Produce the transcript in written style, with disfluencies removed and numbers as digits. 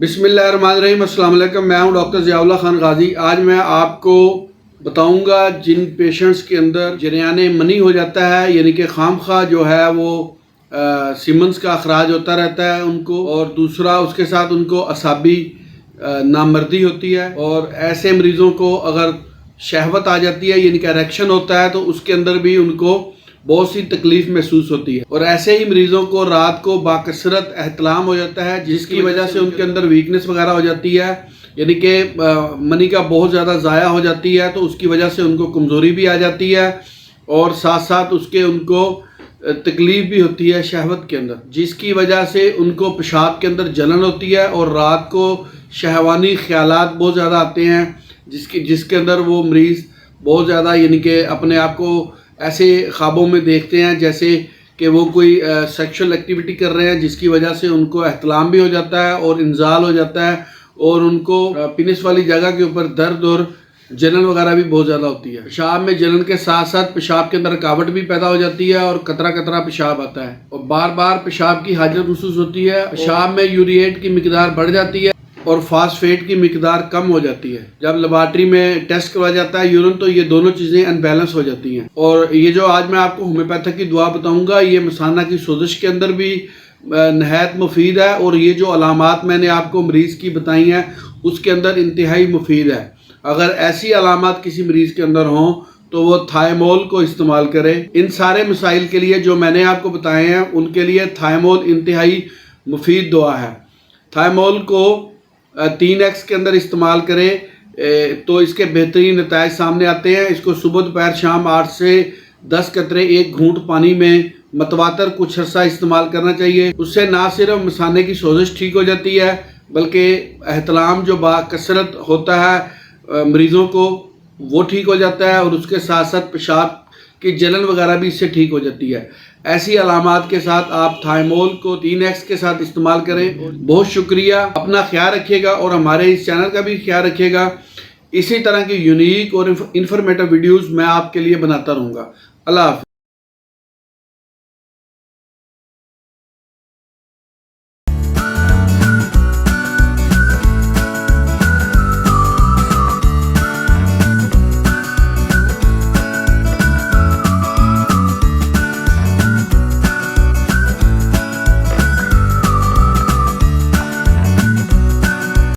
बिस्मिल्लाहिर्रहमानिर्रहीम। अस्सलाम वालेकुम। मैं हूं डॉक्टर ज़ियाउल्लाह खान गाजी। आज मैं आपको बताऊंगा जिन पेशेंट्स के अंदर जरियान मनी हो जाता है, यानी कि खामखा जो है वो सीमेंस का अखराज होता रहता है उनको, और दूसरा उसके साथ उनको असाबी नामर्दी होती है। और ऐसे मरीज़ों को अगर शहवत आ जाती है, यानी कि इरेक्शन होता है, तो उसके अंदर भी उनको बहुत सी तकलीफ महसूस होती है। और ऐसे ही मरीजों को रात को बाकसरत एहतलाम हो जाता है, जिसकी वजह से उनके अंदर वीकनेस वगैरह हो जाती है, यानी कि मनी का बहुत ज़्यादा ज़ाया हो जाती है, तो उसकी वजह से उनको कमज़ोरी भी आ जाती है और साथ साथ उसके उनको तकलीफ भी होती है शहवत के अंदर, जिसकी वजह से उनको पेशाब के अंदर जलन होती है और रात को शहवानी ख्यालात बहुत ज़्यादा आते हैं, जिसके अंदर वो मरीज़ बहुत ज़्यादा यानी कि अपने आप को ऐसे ख्वाबों में देखते हैं जैसे कि वो कोई सेक्सुअल एक्टिविटी कर रहे हैं, जिसकी वजह से उनको एहतलाम भी हो जाता है और इंजाल हो जाता है और उनको पेनिस वाली जगह के ऊपर दर्द और जलन वगैरह भी बहुत ज़्यादा होती है। पेशाब में जलन के साथ साथ पेशाब के अंदर रुकावट भी पैदा हो जाती है और कतरा कतरा पेशाब आता है और बार बार पेशाब की हाजत महसूस होती है। पेशाब में यूरिएट की मिकदार बढ़ जाती है और फास्फेट की मिकदार कम हो जाती है। जब लेबॉर्ट्री में टेस्ट करवाया जाता है यूरिन, तो ये दोनों चीज़ें अनबैलेंस हो जाती हैं। और ये जो आज मैं आपको होम्योपैथिक की दुआ बताऊंगा, ये मसाना की सोजिश के अंदर भी नहायत मुफीद है, और ये जो अलामात मैंने आपको मरीज़ की बताई हैं उसके अंदर इंतहाई मुफीद है। अगर ऐसी अलामात किसी मरीज़ के अंदर हों तो वो थायमोल को इस्तेमाल करें। इन सारे मसाइल के लिए जो मैंने आपको बताए हैं उनके लिए थायमोल इंतहाई मुफीद दुआ है। थायमोल को 3x के अंदर इस्तेमाल करें तो इसके बेहतरीन नताइज सामने आते हैं। इसको सुबह दोपहर शाम 8 से 10 कतरे एक घूंट पानी में मतवातर कुछ अर्सा इस्तेमाल करना चाहिए। उससे ना सिर्फ मसाने की सोजिश ठीक हो जाती है, बल्कि एहतलाम जो बाकसरत होता है मरीज़ों को वो ठीक हो जाता है, और उसके साथ साथ पेशाब की जलन वगैरह भी इससे ठीक हो जाती है। ऐसी अलामात के साथ आप थायमोल को 3x के साथ इस्तेमाल करें। बहुत शुक्रिया, अपना ख्याल रखिएगा और हमारे इस चैनल का भी ख्याल रखिएगा। इसी तरह की यूनिक और इंफॉर्मेटिव वीडियोस मैं आपके लिए बनाता रहूँगा। अल्लाह हाफ़िज़।